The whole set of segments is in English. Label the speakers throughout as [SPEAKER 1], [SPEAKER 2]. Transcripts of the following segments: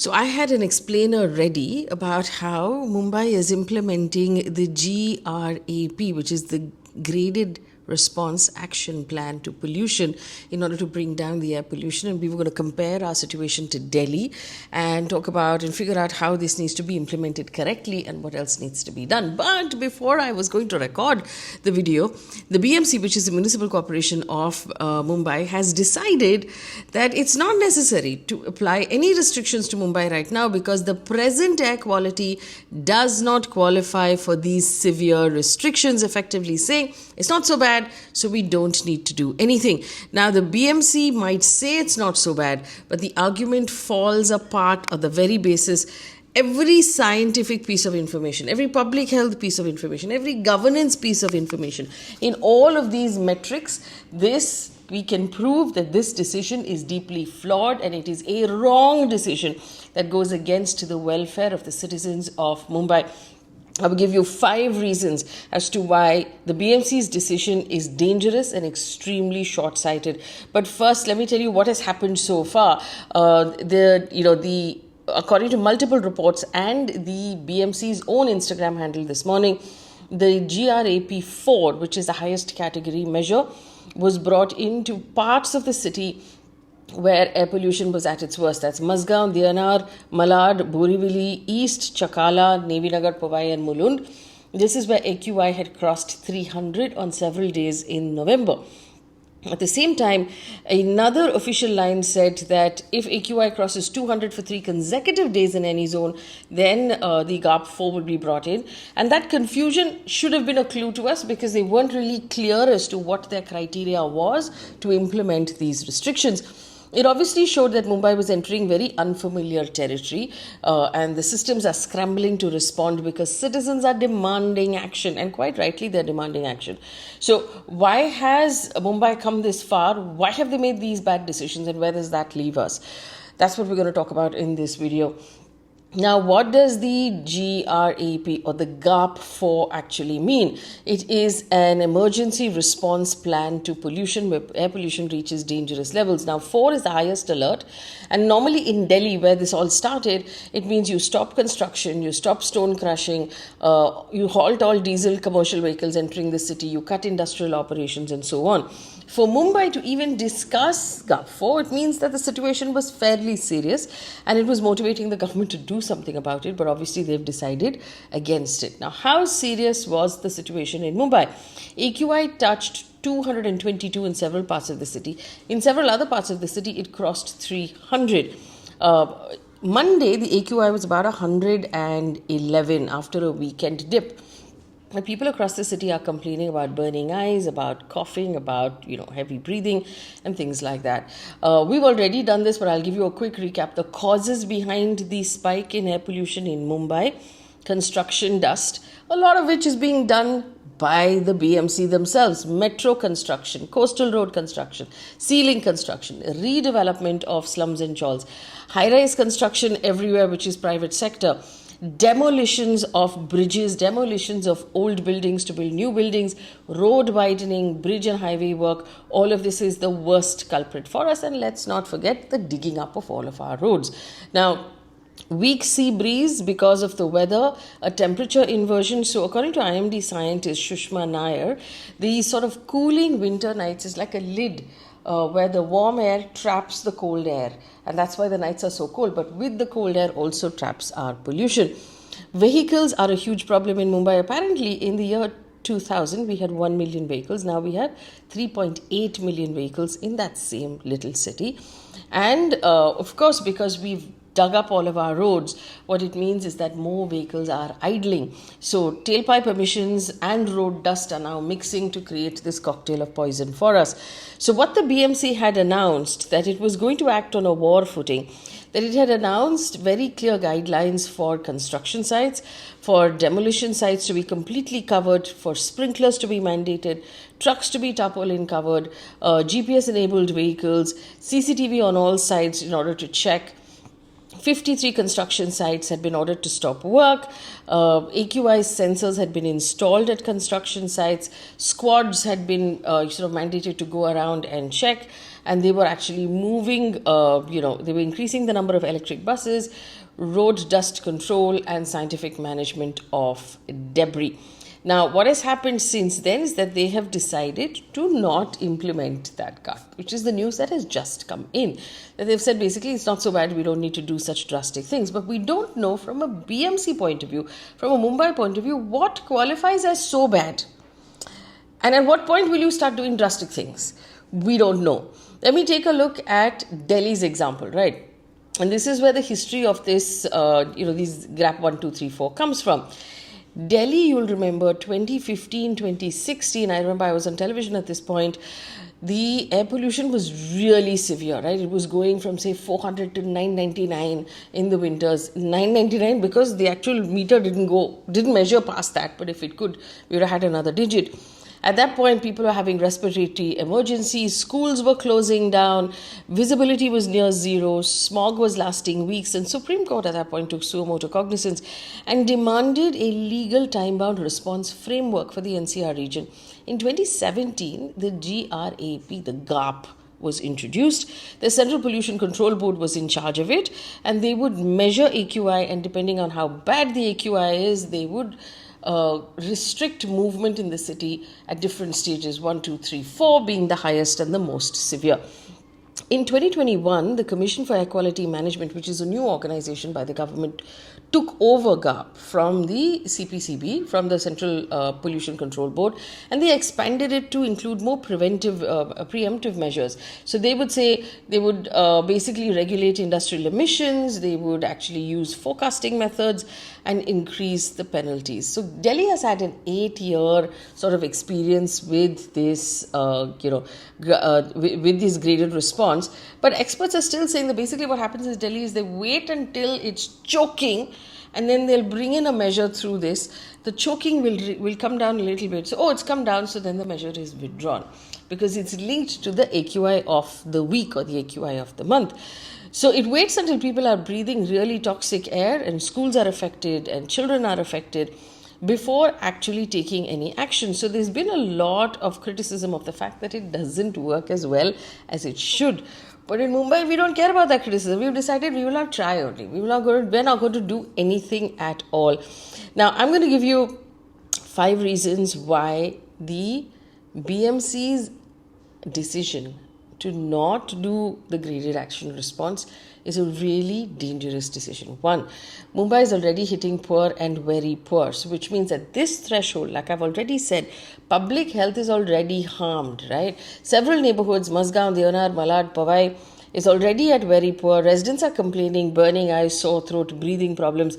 [SPEAKER 1] So I had an explainer ready about how Mumbai is implementing the GRAP, which is the Graded Response Action Plan to Pollution, in order to bring down the air pollution. And we were going to compare our situation to Delhi and talk about and figure out how this needs to be implemented correctly and what else needs to be done. But before I was going to record the video, the BMC, which is the Municipal Corporation of Mumbai, has decided that it's not necessary to apply any restrictions to Mumbai right now because the present air quality does not qualify for these severe restrictions, effectively saying it's not so bad, so we don't need to do anything. Now, the BMC might say it's not so bad, but the argument falls apart on the very basis. Every scientific piece of information, every public health piece of information, every governance piece of information, in all of these metrics, we can prove that this decision is deeply flawed and it is a wrong decision that goes against the welfare of the citizens of Mumbai. I will give you 5 reasons as to why the BMC's decision is dangerous and extremely short-sighted. But first, let me tell you what has happened so far. According to multiple reports and the BMC's own Instagram handle this morning, the GRAP 4, which is the highest category measure, was brought into parts of the city where air pollution was at its worst. That's Mazgaon, Diyanar, Malad, Borivali, East, Chakala, Nevinagar, Powai and Mulund. This is where AQI had crossed 300 on several days in November. At the same time, another official line said that if AQI crosses 200 for 3 consecutive days in any zone, then the GRAP 4 will be brought in. And that confusion should have been a clue to us because they weren't really clear as to what their criteria was to implement these restrictions. It obviously showed that Mumbai was entering very unfamiliar territory and the systems are scrambling to respond because citizens are demanding action, and quite rightly they're demanding action. So why has Mumbai come this far? Why have they made these bad decisions, and where does that leave us? That's what we're going to talk about in this video. Now, what does the GRAP or the GRAP 4 actually mean? It is an emergency response plan to pollution where air pollution reaches dangerous levels. Now, 4 is the highest alert. And normally in Delhi, where this all started, it means you stop construction, you stop stone crushing, you halt all diesel commercial vehicles entering the city, you cut industrial operations and so on. For Mumbai to even discuss GRAP 4, it means that the situation was fairly serious and it was motivating the government to do something about it, but obviously they've decided against it. Now, how serious was the situation in Mumbai? AQI touched 222 in several parts of the city. In several other parts of the city, it crossed 300. Monday, the AQI was about 111 after a weekend dip. People across the city are complaining about burning eyes, about coughing, about heavy breathing and things like that. We've already done this, but I'll give you a quick recap. The causes behind the spike in air pollution in Mumbai: construction dust, a lot of which is being done by the BMC themselves, metro construction, coastal road construction, ceiling construction, redevelopment of slums and chawls, high-rise construction everywhere, which is private sector, demolitions of bridges, demolitions of old buildings to build new buildings, road widening, bridge and highway work. All of this is the worst culprit for us. And let's not forget the digging up of all of our roads. Now, weak sea breeze because of the weather, a temperature inversion. So according to IMD scientist Sushma Nair, the sort of cooling winter nights is like a lid where the warm air traps the cold air, and that's why the nights are so cold. But with the cold air also traps our pollution. Vehicles are a huge problem in Mumbai. Apparently in the year 2000 we had 1 million vehicles. Now we have 3.8 million vehicles in that same little city. And of course, because we've dug up all of our roads, what it means is that more vehicles are idling. So tailpipe emissions and road dust are now mixing to create this cocktail of poison for us. So what the BMC had announced, that it was going to act on a war footing, that it had announced very clear guidelines for construction sites, for demolition sites to be completely covered, for sprinklers to be mandated, trucks to be tarpaulin covered, GPS enabled vehicles, CCTV on all sides in order to check 53 construction sites had been ordered to stop work. AQI sensors had been installed at construction sites. Squads had been mandated to go around and check. And they were actually moving, they were increasing the number of electric buses, road dust control, and scientific management of debris. Now, what has happened since then is that they have decided to not implement that GRAP, which is the news that has just come in. That they've said basically it's not so bad, we don't need to do such drastic things. But we don't know from a BMC point of view, from a Mumbai point of view, what qualifies as so bad. And at what point will you start doing drastic things? We don't know. Let me take a look at Delhi's example, right? And this is where the history of this, these GRAP 1, 2, 3, 4 comes from. Delhi, you'll remember 2015, 2016, I remember I was on television at this point, the air pollution was really severe, right? It was going from say 400 to 999 in the winters. 999 because the actual meter didn't measure past that, but if it could, we would have had another digit. At that point, people were having respiratory emergencies, schools were closing down, visibility was near zero, smog was lasting weeks, and Supreme Court at that point took suo motu cognizance and demanded a legal time-bound response framework for the NCR region. In 2017, the GRAP, the GRAP, was introduced. The Central Pollution Control Board was in charge of it, and they would measure AQI, and depending on how bad the AQI is, they would restrict movement in the city at different stages, 1, 2, 3, 4 being the highest and the most severe. In 2021, the Commission for Air Quality Management, which is a new organization by the government, took over GRAP from the CPCB, from the Central Pollution Control Board, and they expanded it to include more preemptive measures. So they would say they would basically regulate industrial emissions, they would actually use forecasting methods and increase the penalties. So Delhi has had an 8-year sort of experience with this, with this graded response. But experts are still saying that basically what happens in Delhi is they wait until it's choking and then they'll bring in a measure through this. The choking will come down a little bit. So, it's come down, so then the measure is withdrawn because it's linked to the AQI of the week or the AQI of the month. So it waits until people are breathing really toxic air and schools are affected and children are affected before actually taking any action. So there's been a lot of criticism of the fact that it doesn't work as well as it should. But in Mumbai, we don't care about that criticism. We've decided we will not try only. We're not going to do anything at all. Now, I'm going to give you 5 reasons why the BMC's decision to not do the graded action response is a really dangerous decision. 1, Mumbai is already hitting poor and very poor, so which means that this threshold, like I've already said, public health is already harmed, right? Several neighborhoods, Mazgaon, Deonar, Malad, Powai, is already at very poor. Residents are complaining, burning eyes, sore throat, breathing problems.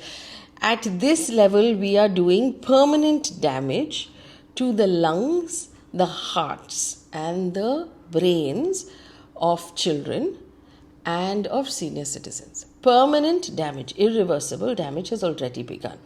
[SPEAKER 1] At this level, we are doing permanent damage to the lungs, the hearts, and the brains of children and of senior citizens. Permanent damage, irreversible damage has already begun.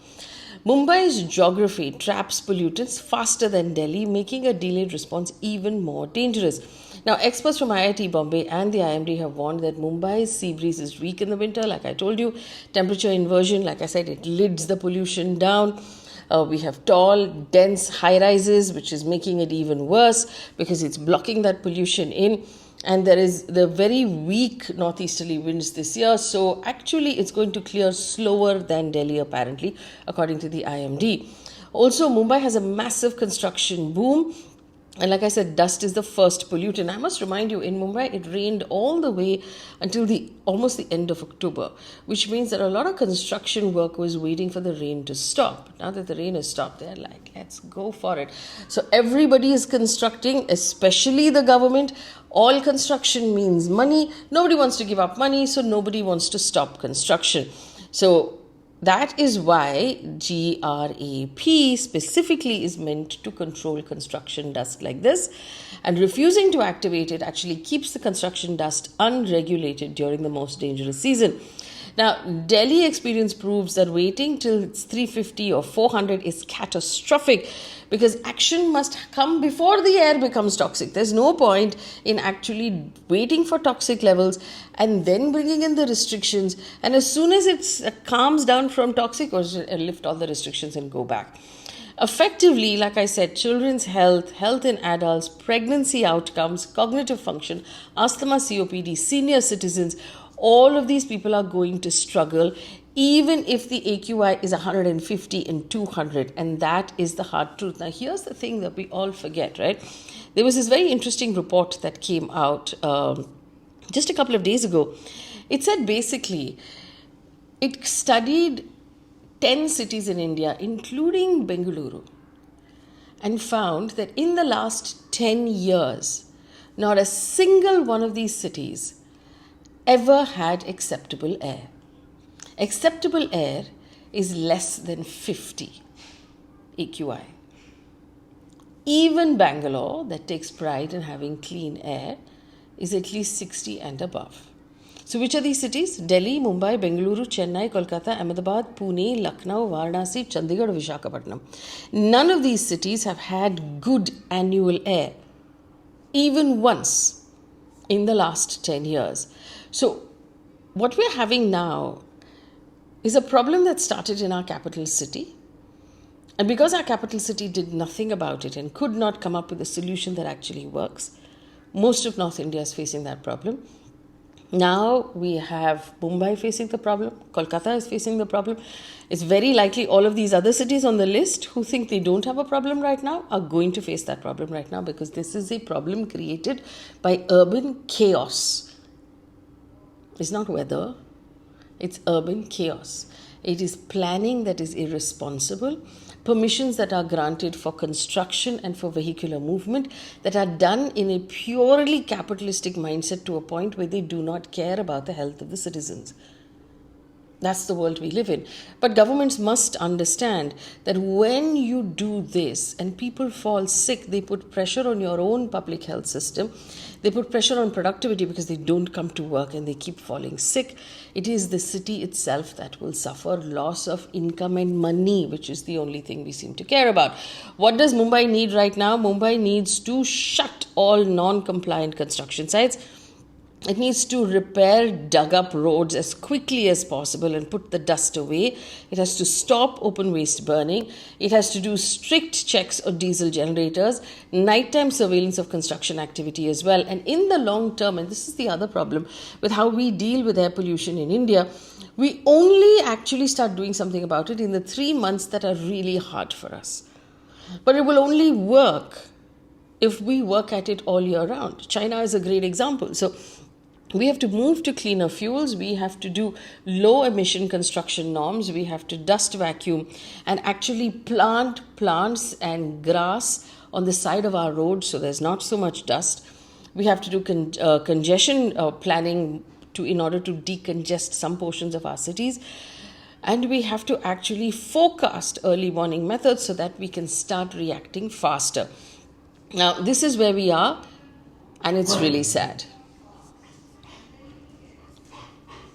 [SPEAKER 1] Mumbai's geography traps pollutants faster than Delhi, making a delayed response even more dangerous. Now, experts from IIT-Bombay and the IMD have warned that Mumbai's sea breeze is weak in the winter, like I told you. Temperature inversion, like I said, it lids the pollution down. We have tall, dense high-rises, which is making it even worse because it's blocking that pollution in. And there is the very weak northeasterly winds this year. So actually, it's going to clear slower than Delhi, apparently, according to the IMD. Also, Mumbai has a massive construction boom. And like I said, dust is the first pollutant. I must remind you, in Mumbai, it rained all the way until almost the end of October, which means that a lot of construction work was waiting for the rain to stop. Now that the rain has stopped, they're like, let's go for it. So everybody is constructing, especially the government. All construction means money. Nobody wants to give up money, so nobody wants to stop construction. So that is why GRAP specifically is meant to control construction dust like this, and refusing to activate it actually keeps the construction dust unregulated during the most dangerous season. Now, Delhi experience proves that waiting till it's 350 or 400 is catastrophic because action must come before the air becomes toxic. There's no point in actually waiting for toxic levels and then bringing in the restrictions, and as soon as it calms down from toxic, or lift all the restrictions and go back. Effectively, like I said, children's health, health in adults, pregnancy outcomes, cognitive function, asthma, COPD, senior citizens, all of these people are going to struggle even if the AQI is 150 and 200, and that is the hard truth. Now, here's the thing that we all forget, right? There was this very interesting report that came out just a couple of days ago. It said basically, it studied 10 cities in India, including Bengaluru, and found that in the last 10 years, not a single one of these cities ever had acceptable air. Acceptable air is less than 50 AQI. Even Bangalore, that takes pride in having clean air, is at least 60 and above. So which are these cities? Delhi, Mumbai, Bengaluru, Chennai, Kolkata, Ahmedabad, Pune, Lucknow, Varanasi, Chandigarh, Visakhapatnam. None of these cities have had good annual air, even once in the last 10 years. So what we're having now is a problem that started in our capital city. And because our capital city did nothing about it and could not come up with a solution that actually works, most of North India is facing that problem. Now we have Mumbai facing the problem, Kolkata is facing the problem. It's very likely all of these other cities on the list who think they don't have a problem right now are going to face that problem right now, because this is a problem created by urban chaos. It's not weather, it's urban chaos. It is planning that is irresponsible, permissions that are granted for construction and for vehicular movement that are done in a purely capitalistic mindset to a point where they do not care about the health of the citizens. That's the world we live in. But governments must understand that when you do this and people fall sick, they put pressure on your own public health system. They put pressure on productivity because they don't come to work and they keep falling sick. It is the city itself that will suffer loss of income and money, which is the only thing we seem to care about. What does Mumbai need right now? Mumbai needs to shut all non-compliant construction sites. It needs to repair dug up roads as quickly as possible and put the dust away. It has to stop open waste burning. It has to do strict checks of diesel generators, nighttime surveillance of construction activity as well. And in the long term, and this is the other problem with how we deal with air pollution in India, we only actually start doing something about it in the 3 months that are really hard for us. But it will only work if we work at it all year round. China is a great example. So we have to move to cleaner fuels. We have to do low emission construction norms. We have to dust vacuum and actually plant plants and grass on the side of our roads so there's not so much dust. We have to do congestion planning in order to decongest some portions of our cities. And we have to actually forecast early warning methods so that we can start reacting faster. Now, this is where we are, and it's really sad.